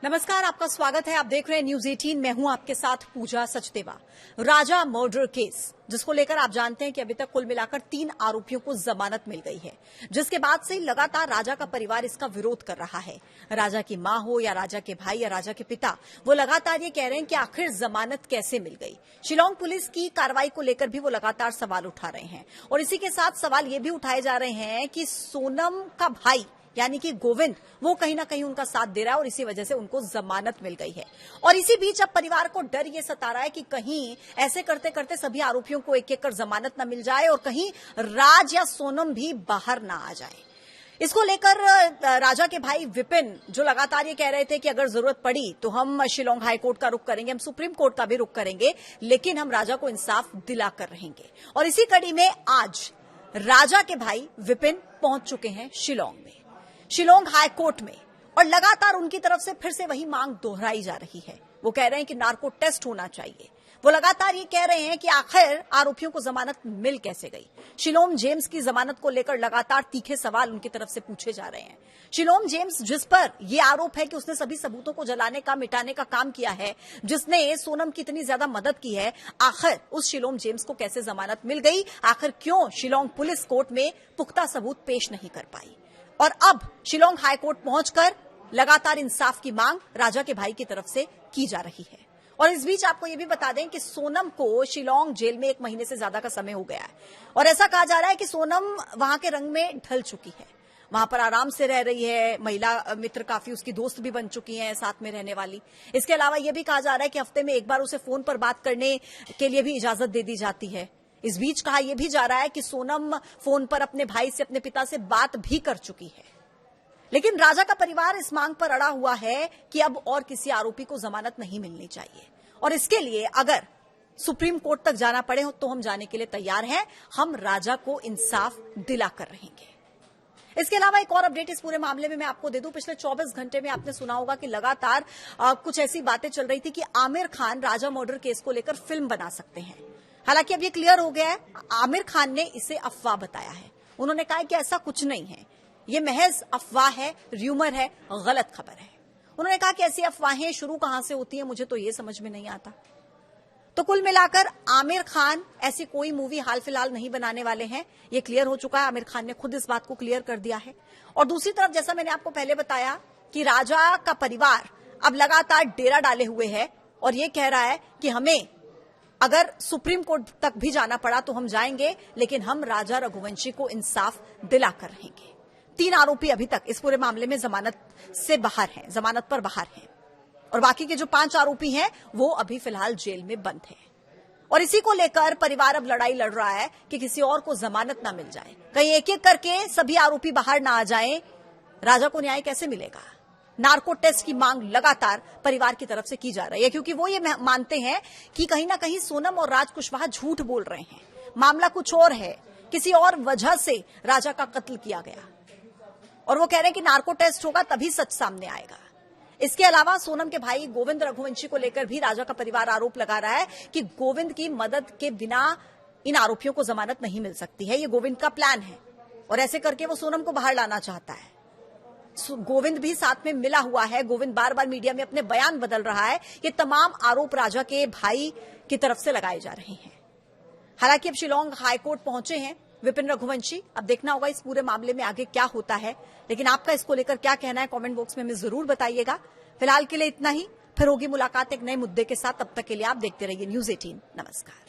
नमस्कार, आपका स्वागत है। आप देख रहे हैं न्यूज 18। मैं हूं आपके साथ पूजा सचदेवा। राजा मर्डर केस जिसको लेकर आप जानते हैं कि अभी तक कुल मिलाकर 3 आरोपियों को जमानत मिल गई है, जिसके बाद से लगातार राजा का परिवार इसका विरोध कर रहा है। राजा की मां हो या राजा के भाई या राजा के पिता, वो लगातार ये कह रहे हैं कि आखिर जमानत कैसे मिल गई। शिलांग पुलिस की कार्रवाई को लेकर भी वो लगातार सवाल उठा रहे हैं और इसी के साथ सवाल ये भी उठाए जा रहे हैं कि सोनम का भाई यानी कि गोविंद, वो कहीं ना कहीं उनका साथ दे रहा है और इसी वजह से उनको जमानत मिल गई है। और इसी बीच अब परिवार को डर ये सता रहा है कि कहीं ऐसे करते करते सभी आरोपियों को एक एक कर जमानत न मिल जाए और कहीं राज या सोनम भी बाहर ना आ जाए। इसको लेकर राजा के भाई विपिन जो लगातार ये कह रहे थे कि अगर जरूरत पड़ी तो हम शिलांग हाईकोर्ट का रुख करेंगे, हम सुप्रीम कोर्ट का भी रुख करेंगे, लेकिन हम राजा को इंसाफ दिलाकर रहेंगे। और इसी कड़ी में आज राजा के भाई विपिन पहुंच चुके हैं शिलांग में, शिलांग हाई कोर्ट में, और लगातार उनकी तरफ से फिर से वही मांग दोहराई जा रही है। वो कह रहे हैं कि नार्को टेस्ट होना चाहिए। वो लगातार ये कह रहे हैं कि आखिर आरोपियों को जमानत मिल कैसे गई। शिलोम जेम्स की जमानत को लेकर लगातार तीखे सवाल उनकी तरफ से पूछे जा रहे हैं। शिलोम जेम्स, जिस पर यह आरोप है कि उसने सभी सबूतों को जलाने का, मिटाने का काम किया है, जिसने सोनम की इतनी ज्यादा मदद की है, आखिर उस शिलोम जेम्स को कैसे जमानत मिल गई? आखिर क्यों शिलांग पुलिस कोर्ट में पुख्ता सबूत पेश नहीं कर पाई? और अब शिलांग हाईकोर्ट पहुंचकर लगातार इंसाफ की मांग राजा के भाई की तरफ से की जा रही है। और इस बीच आपको यह भी बता दें कि सोनम को शिलांग जेल में 1 महीने से ज्यादा का समय हो गया है और ऐसा कहा जा रहा है कि सोनम वहां के रंग में ढल चुकी है, वहां पर आराम से रह रही है। महिला मित्र काफी उसकी दोस्त भी बन चुकी हैं साथ में रहने वाली। इसके अलावा यह भी कहा जा रहा है कि हफ्ते में एक बार उसे फोन पर बात करने के लिए भी इजाजत दे दी जाती है। इस बीच कहा यह भी जा रहा है कि सोनम फोन पर अपने भाई से, अपने पिता से बात भी कर चुकी है। लेकिन राजा का परिवार इस मांग पर अड़ा हुआ है कि अब और किसी आरोपी को जमानत नहीं मिलनी चाहिए और इसके लिए अगर सुप्रीम कोर्ट तक जाना पड़े तो हम जाने के लिए तैयार हैं। हम राजा को इंसाफ दिलाकर रहेंगे। इसके अलावा एक और अपडेट इस पूरे मामले में मैं आपको दे दूं। पिछले 24 घंटे में आपने सुना होगा कि लगातार कुछ ऐसी बातें चल रही थी कि आमिर खान राजा मर्डर केस को लेकर फिल्म बना सकते हैं। हालांकि अब ये क्लियर हो गया है, आमिर खान ने इसे अफवाह बताया है। उन्होंने कहा कि ऐसा कुछ नहीं है, ये महज अफवाह है, र्यूमर है, गलत खबर है। उन्होंने कहा कि ऐसी अफवाहें शुरू कहां से होती हैं, मुझे तो ये समझ में नहीं आता। तो कुल मिलाकर आमिर खान ऐसी कोई मूवी हाल फिलहाल नहीं बनाने वाले हैं, ये क्लियर हो चुका है। आमिर खान ने खुद इस बात को क्लियर कर दिया है। और दूसरी तरफ जैसा मैंने आपको पहले बताया कि राजा का परिवार अब लगातार डेरा डाले हुए है और ये कह रहा है कि हमें अगर सुप्रीम कोर्ट तक भी जाना पड़ा तो हम जाएंगे, लेकिन हम राजा रघुवंशी को इंसाफ दिलाकर रहेंगे। 3 आरोपी अभी तक इस पूरे मामले में जमानत से बाहर हैं, जमानत पर बाहर हैं, और बाकी के जो 5 आरोपी हैं वो अभी फिलहाल जेल में बंद हैं। और इसी को लेकर परिवार अब लड़ाई लड़ रहा है कि किसी और को जमानत ना मिल जाए, कहीं एक एक करके सभी आरोपी बाहर ना आ जाएं। राजा को न्याय कैसे मिलेगा? नार्को टेस्ट की मांग लगातार परिवार की तरफ से की जा रही है, क्योंकि वो ये मानते हैं कि कहीं ना कहीं सोनम और राज कुशवाहा झूठ बोल रहे हैं, मामला कुछ और है, किसी और वजह से राजा का कत्ल किया गया। और वो कह रहे हैं कि नार्को टेस्ट होगा तभी सच सामने आएगा। इसके अलावा सोनम के भाई गोविंद रघुवंशी को लेकर भी राजा का परिवार आरोप लगा रहा है कि गोविंद की मदद के बिना इन आरोपियों को जमानत नहीं मिल सकती है। ये गोविंद का प्लान है और ऐसे करके वो सोनम को बाहर लाना चाहता है। गोविंद भी साथ में मिला हुआ है। गोविंद बार बार मीडिया में अपने बयान बदल रहा है। ये तमाम आरोप राजा के भाई की तरफ से लगाए जा रहे हैं। हालांकि अब शिलांग हाईकोर्ट पहुंचे हैं विपिन रघुवंशी। अब देखना होगा इस पूरे मामले में आगे क्या होता है, लेकिन आपका इसको लेकर क्या कहना है कमेंट बॉक्स में हमें जरूर बताइएगा। फिलहाल के लिए इतना ही, फिर होगी मुलाकात एक नए मुद्दे के साथ। तब तक के लिए आप देखते रहिए न्यूज 18। नमस्कार।